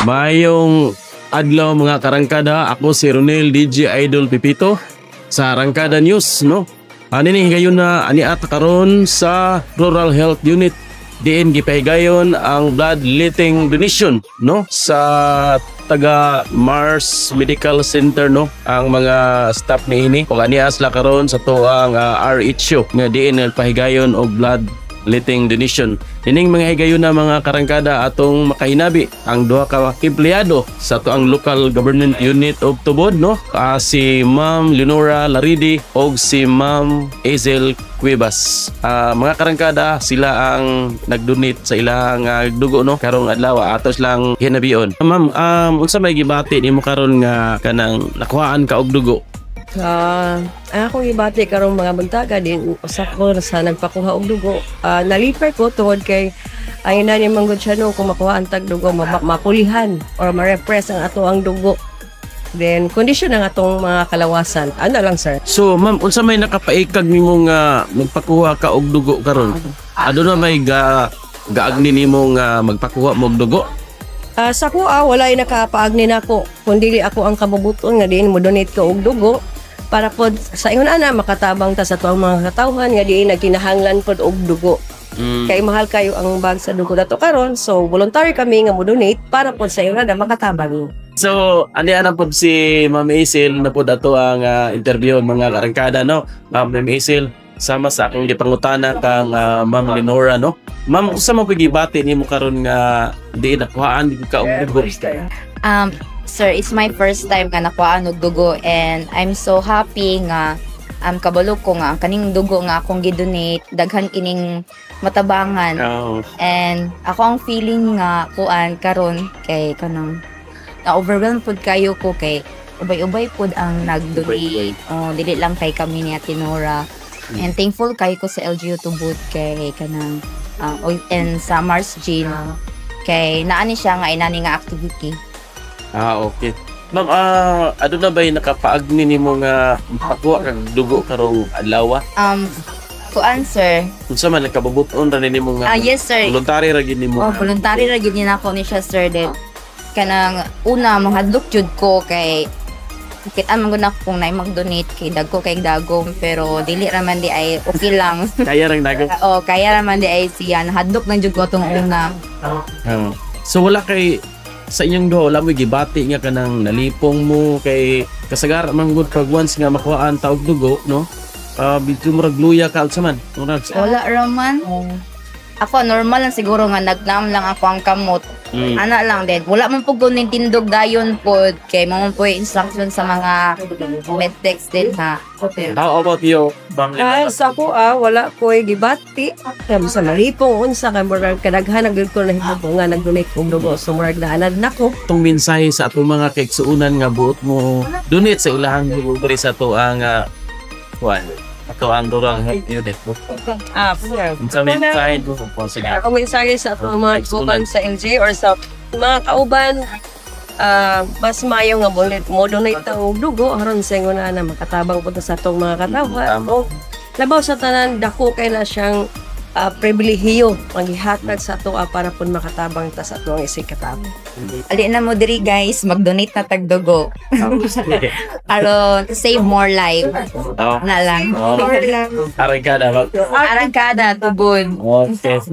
Mayong adlaw mga karangkada, ako si Ronel DJ Idol Pipito sa Arangkada News, no. Ani ni gayon na ani at karon sa Rural Health Unit diin gipahigayon ang bloodletting donation, no, sa taga Mars Medical Center, no, ang mga staff niini ug aniya sila karon sa tuang RHO nga diin nagpahigayon og bloodletting donation. Ining mga higayon na mga karangkada atong makahinabi ang duha ka empleyado sa tuang local government unit of Tubod, no, si Ma'am Leonora Laridi og si Ma'am Hazel Cuevas. Mga karangkada, sila ang nag-donate sa ilang dugo, no, karong adlaw atos lang hinabion. Ma'am, unsa may gibati nimo karon nga kanang nakuhaan ka og dugo? Akong ibati karong mga buntaga din usa ko sa nagpakuha og dugo. Nalipay ko tungod kay ayun na ni manggod siya no, kung makuha ang tag dugo mapulihan or ma-repress ang ato ang dugo. Then kondisyon ang atong mga kalawasan. Ano lang sir? So ma'am, unsa may nakapaikag nimo nga magpakuha ka og dugo karon? Ano na may gaagni nimo nga magpakuha mo og dugo? Sa kuha walay nakapaagni nako kundi ako ang kabubuton nga diin mo donate ko og dugo para pod sa ingon ana makatabang ta sa tuang mga katawhan nga diin nagkinahanglan pod og dugo. Kay mahal kayo ang bag sa dugo dato karon, so voluntary kami nga mo donate para pod sa ingon ana makatabang. So, ani ana pod si Ma'am Hazel na pod ato ang interview mga karangkada, no. Ma'am Hazel, sama sa akong gipangutana kang Ma'am Leonora, no. Ma'am, usa man pagibati nimo karon nga di nakuhaan di ka og dugo? Sir, it's my first time nga nakuhaan og dugo and I'm so happy nga kabalo ko nga kaning dugo nga akong gidonate daghan kining matabangan. And ako ang feeling nga kuan karon kay kanang na-overwhelmed pud kayo ko kay ubay-ubay pud ang nag-donate. Dili lang kay kami ni Ate Nora. And thankful kayo ko sa LGU Tubod kay kanang and sa Mars Gene kay naani siya nga inani nga activity. Okay. Ma'am, ano na ba yung nakapaagni nimo nga pakuha kag dugo karong adlaw? Kuan sir. Unsa man nakababuton ra nimo nga? Yes sir. Voluntary ra gid nimo. Voluntary ra gid ni nako ni siya sir that kanang una mahadlok jud ko kay kita man gud ako kung nay mag-donate kay dagko kay dagom pero dili ra man di ay okay lang. Kaya rang dagom. Kaya ra man di ay siya hadlok lang jud ko tong una. So wala kay sa inyong duha wala mo gibati nga kanang nalipong mo kay kasagar man gud pag once nga makuhaan ta og dugo, no? Bidto mo ragluya ka unsa man? Wala ra man. Ako normal lang siguro nga nagnam lang ako ang kamot. Ana lang din. Wala man pug nintindog dayon pod kay mo man po instruction sa mga medtex din ha. How about you, Bang? Sa kuha wala ko gibati. Sa malipong unsa kay murag kadaghan ang ko na himo nga nag-donate og dugo so murag daanan nako. Tong mensahe sa atong mga kaigsuonan nga buot mo donate sa ilahang dugo diri sa to ang ato ang Rural Health Unit. Unsa may mensahe mo po sige? Ako mensahe sa atong mga igsuonan sa LG or sa mga kauban mas mayo nga mo donate ta og dugo aron sa ingon na makatabang pud sa atong mga katawhan. Labaw sa tanan dako kay na siyang pribilehiyo maghihatag sa ato para pud makatabang ta sa atong isikataw. Ali na mo diri guys, mag-donate na tag dugo. Aron to save more life. Na lang. Arangkada. Arangkada Tubod. Okay.